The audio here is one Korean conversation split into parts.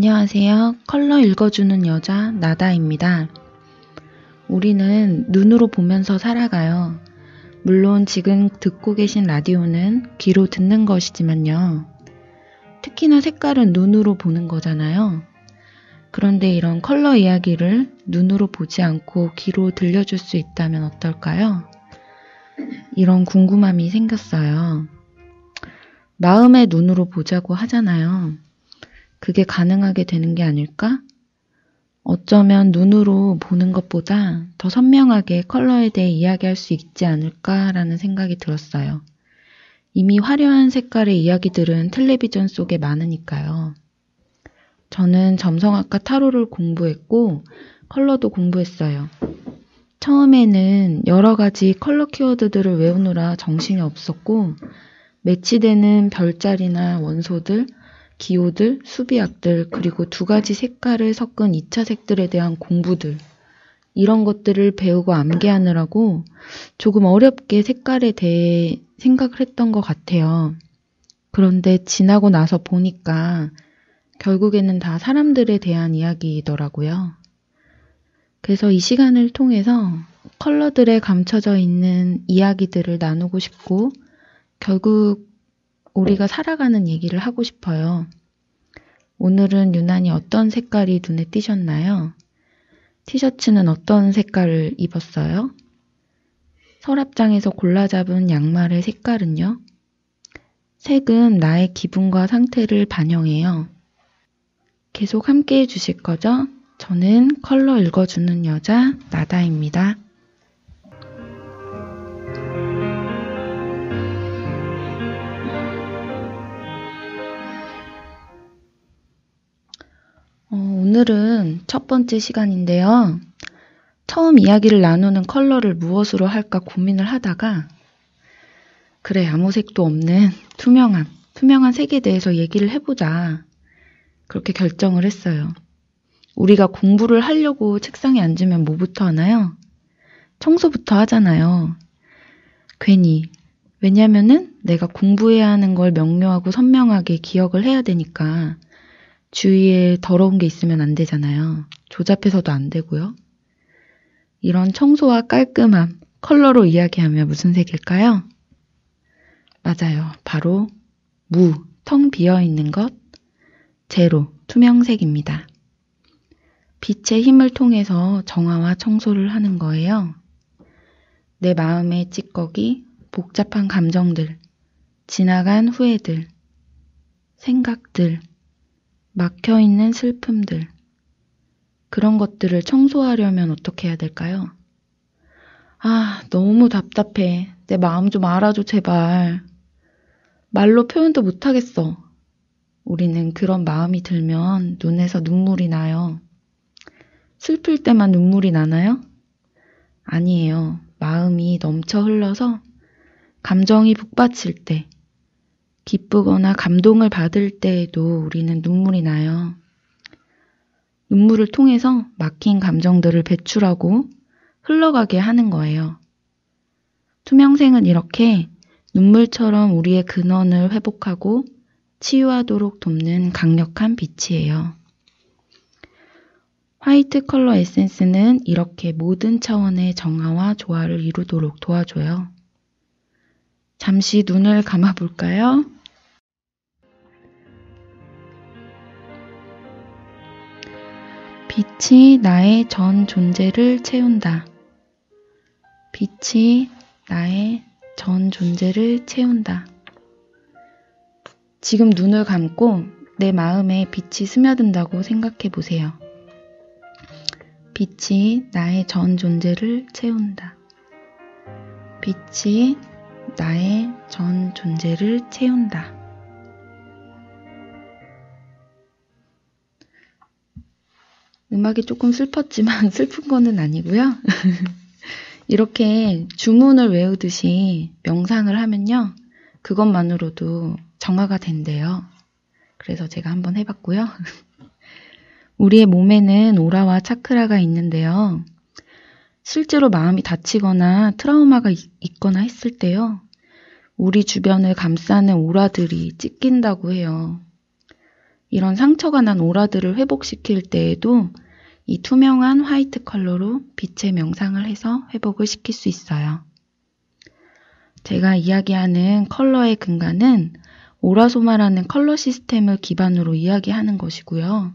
안녕하세요. 컬러 읽어주는 여자 나다입니다. 우리는 눈으로 보면서 살아가요. 물론 지금 듣고 계신 라디오는 귀로 듣는 것이지만요. 특히나 색깔은 눈으로 보는 거잖아요. 그런데 이런 컬러 이야기를 눈으로 보지 않고 귀로 들려줄 수 있다면 어떨까요? 이런 궁금함이 생겼어요. 마음의 눈으로 보자고 하잖아요. 그게 가능하게 되는 게 아닐까? 어쩌면 눈으로 보는 것보다 더 선명하게 컬러에 대해 이야기할 수 있지 않을까라는 생각이 들었어요. 이미 화려한 색깔의 이야기들은 텔레비전 속에 많으니까요. 저는 점성학과 타로를 공부했고 컬러도 공부했어요. 처음에는 여러 가지 컬러 키워드들을 외우느라 정신이 없었고 매치되는 별자리나 원소들, 기호들, 수비약들, 그리고 두 가지 색깔을 섞은 2차 색들에 대한 공부들, 이런 것들을 배우고 암기하느라고 조금 어렵게 색깔에 대해 생각을 했던 것 같아요. 그런데 지나고 나서 보니까 결국에는 다 사람들에 대한 이야기이더라고요. 그래서 이 시간을 통해서 컬러들에 감춰져 있는 이야기들을 나누고 싶고 결국 우리가 살아가는 얘기를 하고 싶어요. 오늘은 유난히 어떤 색깔이 눈에 띄셨나요? 티셔츠는 어떤 색깔을 입었어요? 서랍장에서 골라 잡은 양말의 색깔은요? 색은 나의 기분과 상태를 반영해요. 계속 함께 해주실 거죠? 저는 컬러 읽어주는 여자 나다입니다. 오늘은 첫 번째 시간인데요. 처음 이야기를 나누는 컬러를 무엇으로 할까 고민을 하다가 그래, 아무 색도 없는 투명한 색에 대해서 얘기를 해보자. 그렇게 결정을 했어요. 우리가 공부를 하려고 책상에 앉으면 뭐부터 하나요? 청소부터 하잖아요. 괜히. 왜냐면은 내가 공부해야 하는 걸 명료하고 선명하게 기억을 해야 되니까 주위에 더러운 게 있으면 안 되잖아요. 조잡해서도 안 되고요. 이런 청소와 깔끔함, 컬러로 이야기하면 무슨 색일까요? 맞아요. 바로 텅 비어있는 것, 제로, 투명색입니다. 빛의 힘을 통해서 정화와 청소를 하는 거예요. 내 마음의 찌꺼기, 복잡한 감정들, 지나간 후회들, 생각들, 막혀있는 슬픔들, 그런 것들을 청소하려면 어떻게 해야 될까요? 너무 답답해. 내 마음 좀 알아줘, 제발. 말로 표현도 못하겠어. 우리는 그런 마음이 들면 눈에서 눈물이 나요. 슬플 때만 눈물이 나나요? 아니에요. 마음이 넘쳐 흘러서 감정이 북받칠 때, 기쁘거나 감동을 받을 때에도 우리는 눈물이 나요. 눈물을 통해서 막힌 감정들을 배출하고 흘러가게 하는 거예요. 투명색은 이렇게 눈물처럼 우리의 근원을 회복하고 치유하도록 돕는 강력한 빛이에요. 화이트 컬러 에센스는 이렇게 모든 차원의 정화와 조화를 이루도록 도와줘요. 잠시 눈을 감아볼까요? 빛이 나의 전 존재를 채운다. 빛이 나의 전 존재를 채운다. 지금 눈을 감고 내 마음에 빛이 스며든다고 생각해 보세요. 빛이 나의 전 존재를 채운다. 빛이 나의 전 존재를 채운다. 음악이 조금 슬펐지만 슬픈 거는 아니고요. 이렇게 주문을 외우듯이 명상을 하면요. 그것만으로도 정화가 된대요. 그래서 제가 한번 해봤고요. 우리의 몸에는 오라와 차크라가 있는데요. 실제로 마음이 다치거나 트라우마가 있거나 했을 때요. 우리 주변을 감싸는 오라들이 찢긴다고 해요. 이런 상처가 난 오라들을 회복시킬 때에도 이 투명한 화이트 컬러로 빛의 명상을 해서 회복을 시킬 수 있어요. 제가 이야기하는 컬러의 근간은 오라소마라는 컬러 시스템을 기반으로 이야기하는 것이고요.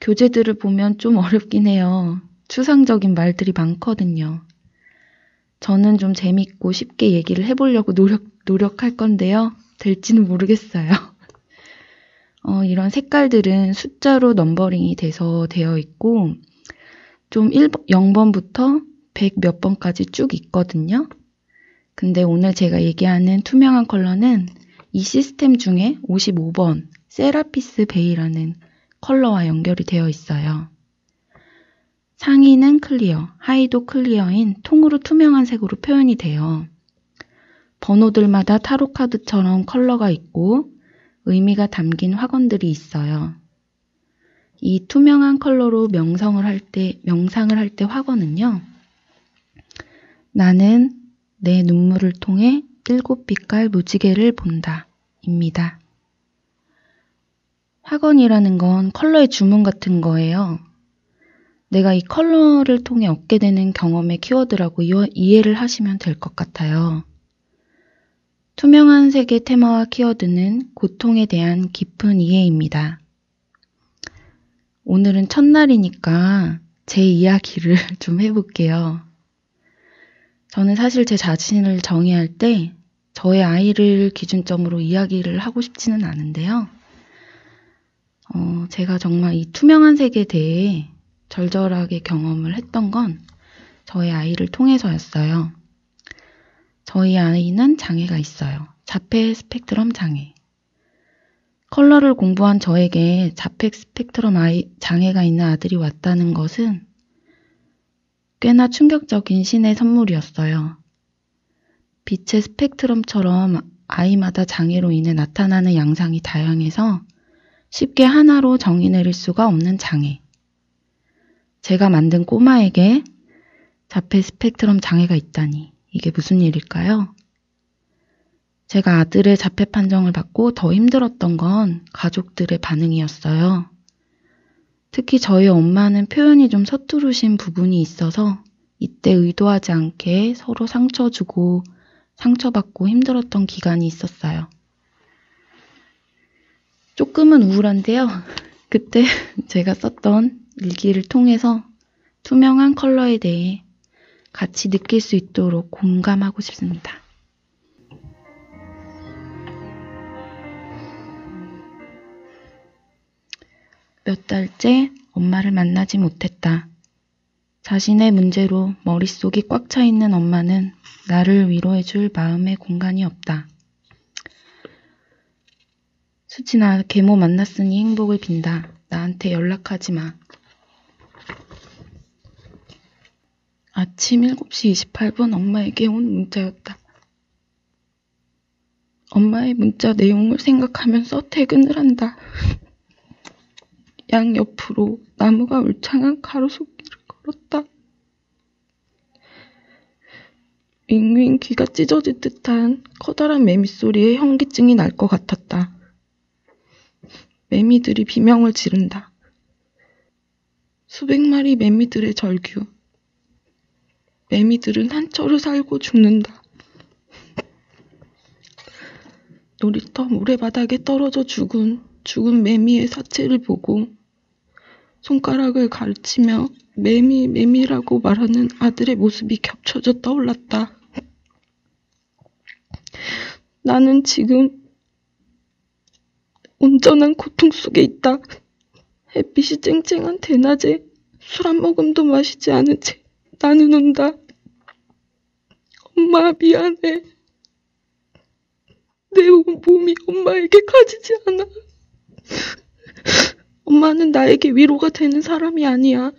교재들을 보면 좀 어렵긴 해요. 추상적인 말들이 많거든요. 저는 좀 재밌고 쉽게 얘기를 해보려고 노력할 건데요. 될지는 모르겠어요. 이런 색깔들은 숫자로 넘버링이 돼서 되어 있고 좀 0번부터 100 몇 번까지 쭉 있거든요. 근데 오늘 제가 얘기하는 투명한 컬러는 이 시스템 중에 55번 세라피스 베이라는 컬러와 연결이 되어 있어요. 상의는 클리어, 하의도 클리어인 통으로 투명한 색으로 표현이 돼요. 번호들마다 타로 카드처럼 컬러가 있고 의미가 담긴 화건들이 있어요. 이 투명한 컬러로 명상을 할 때 화건은요. 나는 내 눈물을 통해 7빛깔 무지개를 본다. 입니다. 화건이라는 건 컬러의 주문 같은 거예요. 내가 이 컬러를 통해 얻게 되는 경험의 키워드라고 이해를 하시면 될 것 같아요. 투명한 색의 테마와 키워드는 고통에 대한 깊은 이해입니다. 오늘은 첫날이니까 제 이야기를 좀 해볼게요. 저는 사실 제 자신을 정의할 때 저의 아이를 기준점으로 이야기를 하고 싶지는 않은데요. 제가 정말 이 투명한 색에 대해 절절하게 경험을 했던 건 저의 아이를 통해서였어요. 저희 아이는 장애가 있어요. 자폐 스펙트럼 장애. 컬러를 공부한 저에게 자폐 스펙트럼 장애가 있는 아들이 왔다는 것은 꽤나 충격적인 신의 선물이었어요. 빛의 스펙트럼처럼 아이마다 장애로 인해 나타나는 양상이 다양해서 쉽게 하나로 정의 내릴 수가 없는 장애. 제가 만든 꼬마에게 자폐 스펙트럼 장애가 있다니 이게 무슨 일일까요? 제가 아들의 자폐 판정을 받고 더 힘들었던 건 가족들의 반응이었어요. 특히 저희 엄마는 표현이 좀 서투르신 부분이 있어서 이때 의도하지 않게 서로 상처 주고 상처받고 힘들었던 기간이 있었어요. 조금은 우울한데요. 그때 제가 썼던 일기를 통해서 투명한 컬러에 대해 같이 느낄 수 있도록 공감하고 싶습니다. 몇 달째 엄마를 만나지 못했다. 자신의 문제로 머릿속이 꽉 차 있는 엄마는 나를 위로해줄 마음의 공간이 없다. 수진아, 계모 만났으니 행복을 빈다. 나한테 연락하지 마. 아침 7시 28분 엄마에게 온 문자였다. 엄마의 문자 내용을 생각하면서 퇴근을 한다. 양옆으로 나무가 울창한 가로수길을 걸었다. 윙윙 귀가 찢어질 듯한 커다란 매미 소리에 현기증이 날 것 같았다. 매미들이 비명을 지른다. 수백 마리 매미들의 절규. 매미들은 한철을 살고 죽는다. 놀이터 모래바닥에 떨어져 죽은 매미의 사체를 보고 손가락을 가르치며 매미라고 말하는 아들의 모습이 겹쳐져 떠올랐다. 나는 지금 온전한 고통 속에 있다. 햇빛이 쨍쨍한 대낮에 술 한 모금도 마시지 않은 채 나는 운다. 엄마 미안해. 내 몸이 엄마에게 가지지 않아. 엄마는 나에게 위로가 되는 사람이 아니야.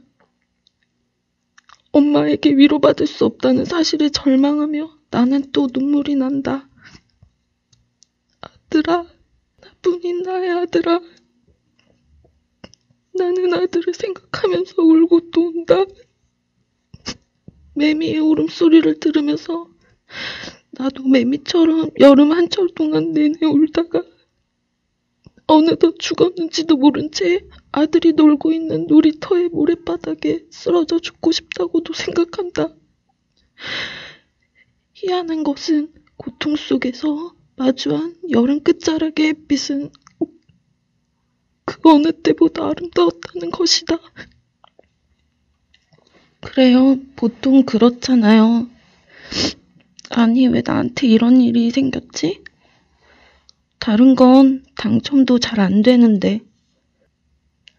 엄마에게 위로받을 수 없다는 사실에 절망하며 나는 또 눈물이 난다. 아들아, 나뿐인 나의 아들아. 나는 아들을 생각하면서 울고 또 운다. 매미의 울음소리를 들으면서 나도 매미처럼 여름 한철 동안 내내 울다가 어느덧 죽었는지도 모른 채 아들이 놀고 있는 놀이터의 모래바닥에 쓰러져 죽고 싶다고도 생각한다. 희한한 것은 고통 속에서 마주한 여름 끝자락의 햇빛은 그 어느 때보다 아름다웠다는 것이다. 그래요. 보통 그렇잖아요. 아니, 왜 나한테 이런 일이 생겼지? 다른 건 당첨도 잘 안 되는데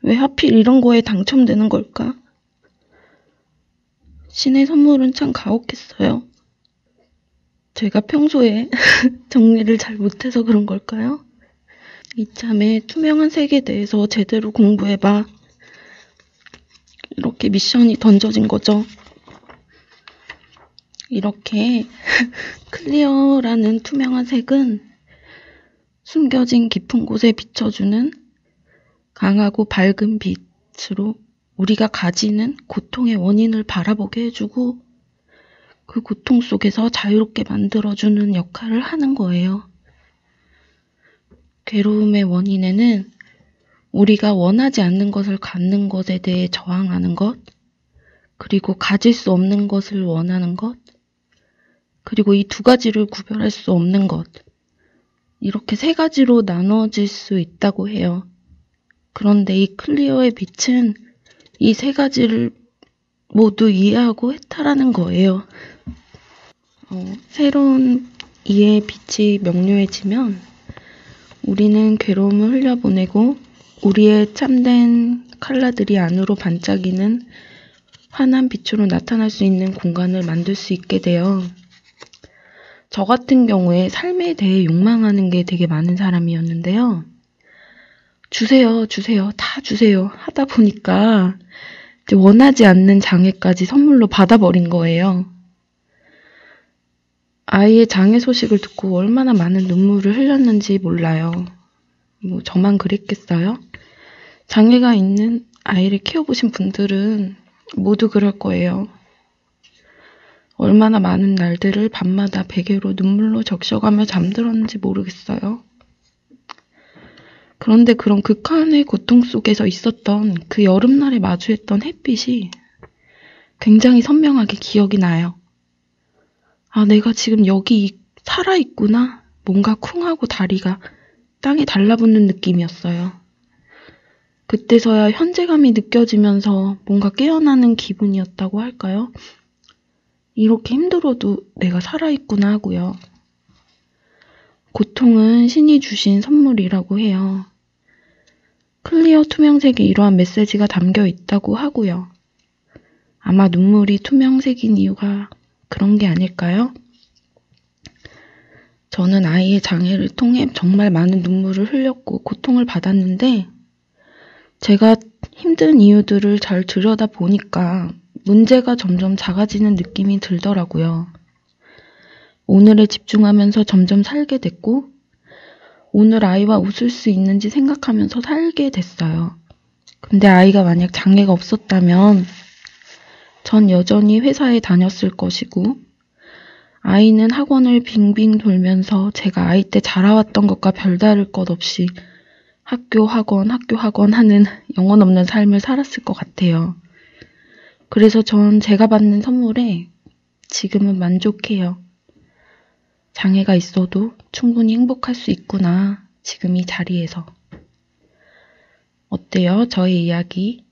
왜 하필 이런 거에 당첨되는 걸까? 신의 선물은 참 가혹했어요. 제가 평소에 정리를 잘 못해서 그런 걸까요? 이참에 투명한 세계에 대해서 제대로 공부해봐. 이렇게 미션이 던져진 거죠. 이렇게 클리어라는 투명한 색은 숨겨진 깊은 곳에 비춰주는 강하고 밝은 빛으로 우리가 가지는 고통의 원인을 바라보게 해주고 그 고통 속에서 자유롭게 만들어주는 역할을 하는 거예요. 괴로움의 원인에는 우리가 원하지 않는 것을 갖는 것에 대해 저항하는 것, 그리고 가질 수 없는 것을 원하는 것, 그리고 이 두 가지를 구별할 수 없는 것, 이렇게 세 가지로 나눠질 수 있다고 해요. 그런데 이 클리어의 빛은 이 세 가지를 모두 이해하고 해탈하는 거예요. 새로운 이해의 빛이 명료해지면 우리는 괴로움을 흘려보내고 우리의 참된 컬러들이 안으로 반짝이는 환한 빛으로 나타날 수 있는 공간을 만들 수 있게 돼요. 저 같은 경우에 삶에 대해 욕망하는 게 되게 많은 사람이었는데요. 주세요, 주세요, 다 주세요 하다 보니까 이제 원하지 않는 장애까지 선물로 받아버린 거예요. 아이의 장애 소식을 듣고 얼마나 많은 눈물을 흘렸는지 몰라요. 뭐 저만 그랬겠어요? 장애가 있는 아이를 키워보신 분들은 모두 그럴 거예요. 얼마나 많은 날들을 밤마다 베개로 눈물로 적셔가며 잠들었는지 모르겠어요. 그런데 그런 극한의 고통 속에서 있었던 그 여름날에 마주했던 햇빛이 굉장히 선명하게 기억이 나요. 아, 내가 지금 여기 살아있구나. 뭔가 쿵하고 다리가 땅에 달라붙는 느낌이었어요. 그때서야 현재감이 느껴지면서 뭔가 깨어나는 기분이었다고 할까요? 이렇게 힘들어도 내가 살아있구나 하고요. 고통은 신이 주신 선물이라고 해요. 클리어 투명색에 이러한 메시지가 담겨 있다고 하고요. 아마 눈물이 투명색인 이유가 그런 게 아닐까요? 저는 아이의 장애를 통해 정말 많은 눈물을 흘렸고 고통을 받았는데 제가 힘든 이유들을 잘 들여다보니까 문제가 점점 작아지는 느낌이 들더라고요. 오늘에 집중하면서 점점 살게 됐고 오늘 아이와 웃을 수 있는지 생각하면서 살게 됐어요. 근데 아이가 만약 장애가 없었다면 전 여전히 회사에 다녔을 것이고 아이는 학원을 빙빙 돌면서 제가 아이 때 자라왔던 것과 별다를 것 없이 학교 학원 하는 영혼 없는 삶을 살았을 것 같아요. 그래서 전 제가 받는 선물에 지금은 만족해요. 장애가 있어도 충분히 행복할 수 있구나. 지금 이 자리에서. 어때요? 저의 이야기.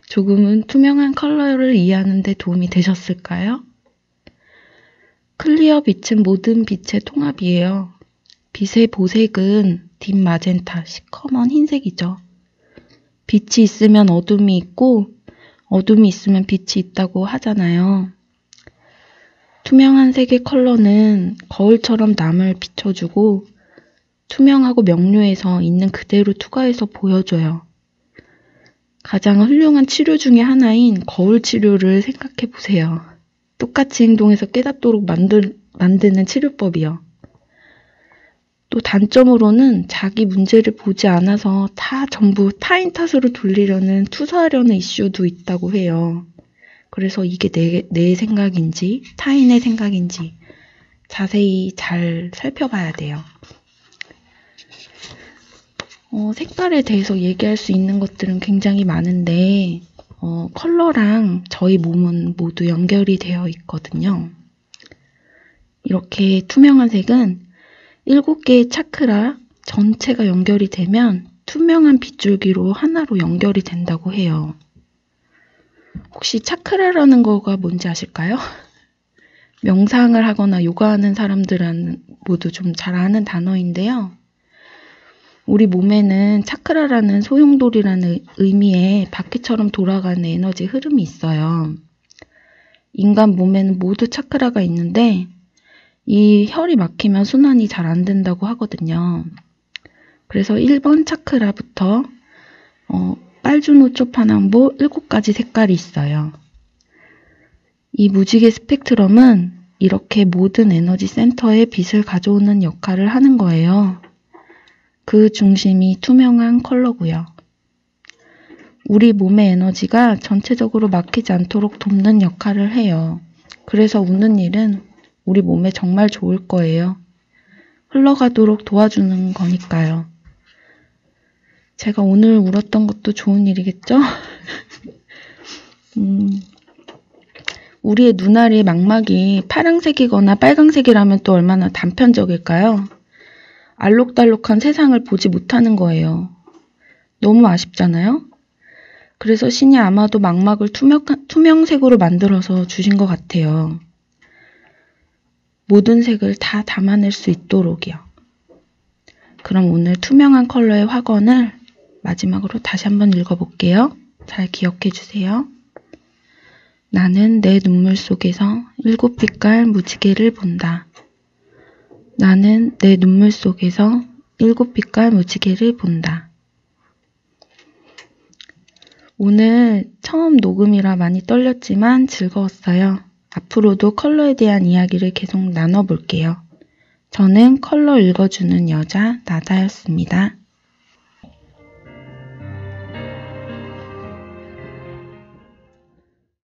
조금은 투명한 컬러를 이해하는 데 도움이 되셨을까요? 클리어 빛은 모든 빛의 통합이에요. 빛의 보색은 딥 마젠타, 시커먼 흰색이죠. 빛이 있으면 어둠이 있고 어둠이 있으면 빛이 있다고 하잖아요. 투명한 색의 컬러는 거울처럼 남을 비춰주고 투명하고 명료해서 있는 그대로 투과해서 보여줘요. 가장 훌륭한 치료 중에 하나인 거울 치료를 생각해 보세요. 똑같이 행동해서 깨닫도록 만드는 치료법이요. 또 단점으로는 자기 문제를 보지 않아서 다 전부 타인 탓으로 돌리려는 투사하려는 이슈도 있다고 해요. 그래서 이게 내 생각인지 타인의 생각인지 자세히 잘 살펴봐야 돼요. 색깔에 대해서 얘기할 수 있는 것들은 굉장히 많은데, 컬러랑 저희 몸은 모두 연결이 되어 있거든요. 이렇게 투명한 색은 7개의 차크라 전체가 연결이 되면 투명한 빗줄기로 하나로 연결이 된다고 해요. 혹시 차크라라는 거가 뭔지 아실까요? 명상을 하거나 요가하는 사람들은 모두 좀 잘 아는 단어인데요. 우리 몸에는 차크라라는 소용돌이라는 의미의 바퀴처럼 돌아가는 에너지 흐름이 있어요. 인간 몸에는 모두 차크라가 있는데 이 혈이 막히면 순환이 잘 안 된다고 하거든요. 그래서 1번 차크라부터 빨주노초파남보 7가지 색깔이 있어요. 이 무지개 스펙트럼은 이렇게 모든 에너지 센터에 빛을 가져오는 역할을 하는 거예요. 그 중심이 투명한 컬러고요. 우리 몸의 에너지가 전체적으로 막히지 않도록 돕는 역할을 해요. 그래서 웃는 일은 우리 몸에 정말 좋을 거예요. 흘러가도록 도와주는 거니까요. 제가 오늘 울었던 것도 좋은 일이겠죠? 우리의 눈알의 망막이 파란색이거나 빨강색이라면 또 얼마나 단편적일까요? 알록달록한 세상을 보지 못하는 거예요. 너무 아쉽잖아요? 그래서 신이 아마도 망막을 투명색으로 만들어서 주신 것 같아요. 모든 색을 다 담아낼 수 있도록이요. 그럼 오늘 투명한 컬러의 확언을 마지막으로 다시 한번 읽어볼게요. 잘 기억해 주세요. 나는 내 눈물 속에서 7빛깔 무지개를 본다. 나는 내 눈물 속에서 7빛깔 무지개를 본다. 오늘 처음 녹음이라 많이 떨렸지만 즐거웠어요. 앞으로도 컬러에 대한 이야기를 계속 나눠볼게요. 저는 컬러 읽어주는 여자 나다였습니다.